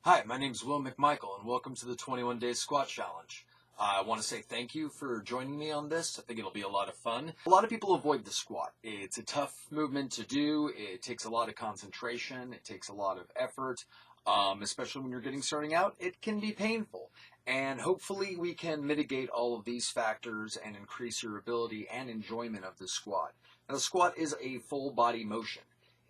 Hi, my name's Will McMichael, and welcome to the 21 Day Squat Challenge. I want to say thank you for joining me on this. I think it'll be a lot of fun. A lot of people avoid the squat. It's a tough movement to do. It takes a lot of concentration. It takes a lot of effort, especially when you're getting starting out. It can be painful. And hopefully we can mitigate all of these factors and increase your ability and enjoyment of the squat. Now, the squat is a full body motion.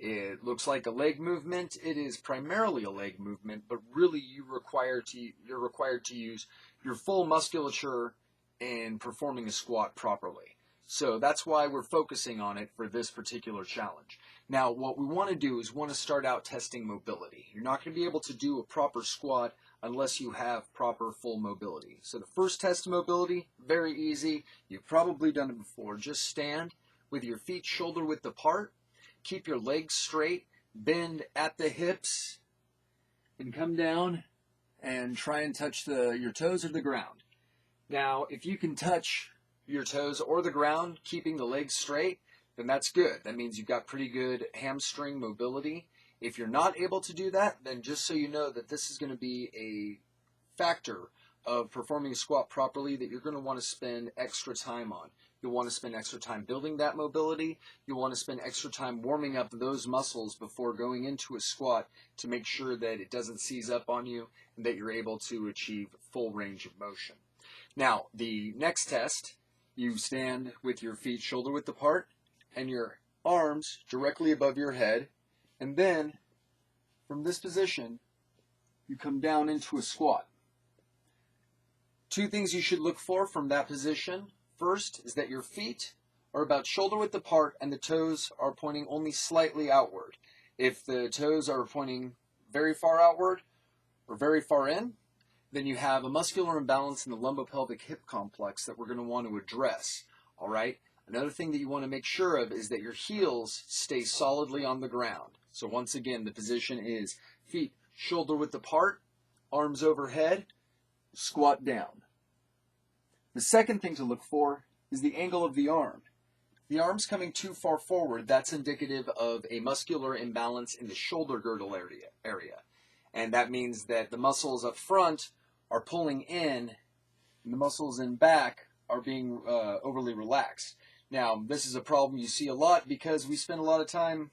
It looks like a leg movement. It is primarily a leg movement, but really you're required to use your full musculature in performing a squat properly. So that's why we're focusing on it for this particular challenge. Now, what we want to do is want to start out testing mobility. You're not going to be able to do a proper squat unless you have proper full mobility. So the first test of mobility, very easy. You've probably done it before. Just stand with your feet shoulder width apart. Keep your legs straight, bend at the hips, and come down and try and touch your toes or the ground. Now, if you can touch your toes or the ground, keeping the legs straight, then that's good. That means you've got pretty good hamstring mobility. If you're not able to do that, then just so you know that this is going to be a factor of performing a squat properly that you're going to want to spend extra time on. You'll want to spend extra time building that mobility. You'll want to spend extra time warming up those muscles before going into a squat to make sure that it doesn't seize up on you and that you're able to achieve full range of motion. Now, the next test, you stand with your feet shoulder width apart and your arms directly above your head, and then from this position, you come down into a squat. Two things you should look for from that position. First is that your feet are about shoulder width apart and the toes are pointing only slightly outward. If the toes are pointing very far outward or very far in, then you have a muscular imbalance in the lumbopelvic hip complex that we're going to want to address. All right? Another thing that you want to make sure of is that your heels stay solidly on the ground. So once again, the position is feet shoulder width apart, arms overhead, squat down. The second thing to look for is the angle of the arm. The arm's coming too far forward. That's indicative of a muscular imbalance in the shoulder girdle area. And that means that the muscles up front are pulling in, and the muscles in back are being overly relaxed. Now, this is a problem you see a lot because we spend a lot of time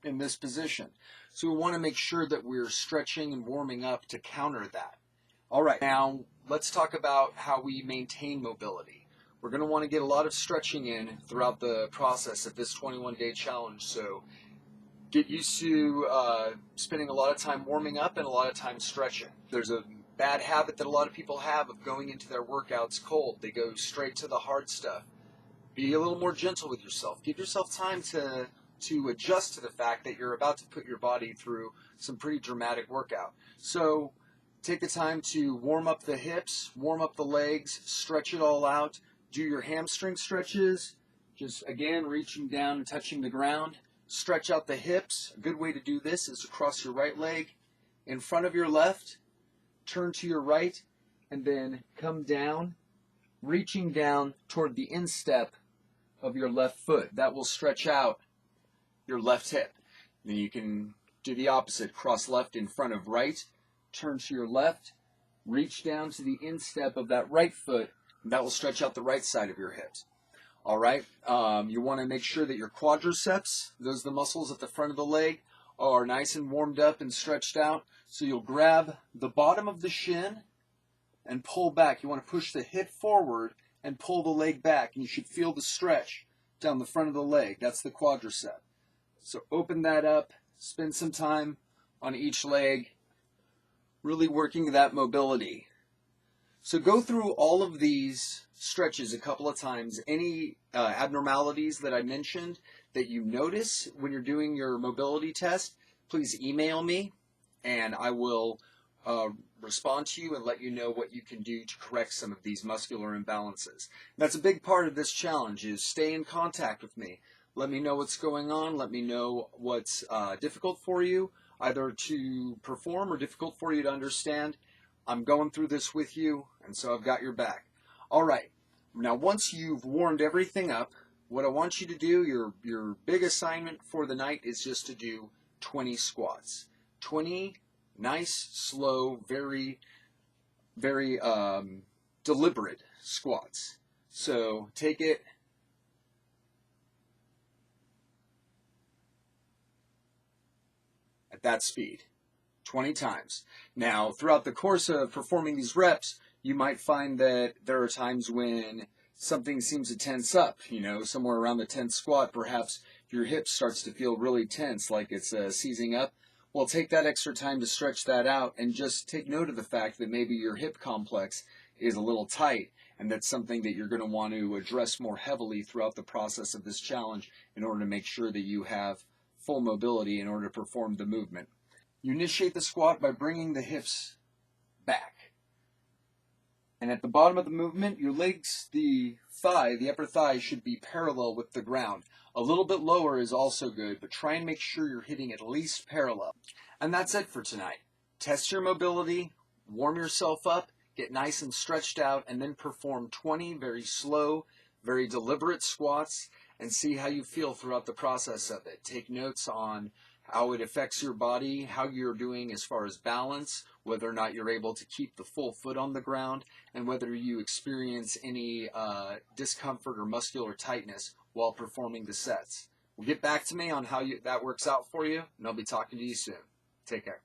in this position. So we want to make sure that we're stretching and warming up to counter that. All right, now let's talk about how we maintain mobility. We're going to want to get a lot of stretching in throughout the process of this 21-day challenge. So get used to spending a lot of time warming up and a lot of time stretching. There's a bad habit that a lot of people have of going into their workouts cold. They go straight to the hard stuff. Be a little more gentle with yourself. Give yourself time to adjust to the fact that you're about to put your body through some pretty dramatic workout. So take the time to warm up the hips, warm up the legs, stretch it all out. Do your hamstring stretches, just again reaching down and touching the ground. Stretch out the hips. A good way to do this is to cross your right leg in front of your left, turn to your right, and then come down, reaching down toward the instep of your left foot. That will stretch out your left hip. Then you can do the opposite. Cross left in front of right, turn to your left, reach down to the instep of that right foot, and that will stretch out the right side of your hips. All right, you want to make sure that your quadriceps, those are the muscles at the front of the leg, are nice and warmed up and stretched out. So you'll grab the bottom of the shin and pull back. You want to push the hip forward and pull the leg back, and you should feel the stretch down the front of the leg. That's the quadricep. So open that up, spend some time on each leg, really working that mobility. So go through all of these stretches a couple of times. Any abnormalities that I mentioned that you notice when you're doing your mobility test, please email me and I will respond to you and let you know what you can do to correct some of these muscular imbalances. That's a big part of this challenge, is stay in contact with me. Let me know what's going on. Let me know what's difficult for you, either to perform or difficult for you to understand. I'm going through this with you, and so I've got your back. All right. Now, once you've warmed everything up, what I want you to do, your big assignment for the night is just to do 20 squats. 20 Nice, slow, very deliberate squats. So take it at that speed, 20 times. Now, throughout the course of performing these reps, you might find that there are times when something seems to tense up, somewhere around the 10th squat, perhaps your hip starts to feel really tense, like it's seizing up. Well, take that extra time to stretch that out and just take note of the fact that maybe your hip complex is a little tight, and that's something that you're going to want to address more heavily throughout the process of this challenge in order to make sure that you have full mobility in order to perform the movement. You initiate the squat by bringing the hips back. And at the bottom of the movement, your legs, the upper thigh, should be parallel with the ground. A little bit lower is also good, but try and make sure you're hitting at least parallel. And that's it for tonight. Test your mobility, warm yourself up, get nice and stretched out, and then perform 20 very slow, very deliberate squats and see how you feel throughout the process of it. Take notes on how it affects your body, how you're doing as far as balance, whether or not you're able to keep the full foot on the ground, and whether you experience any discomfort or muscular tightness while performing the sets. Well, get back to me on how that works out for you, and I'll be talking to you soon. Take care.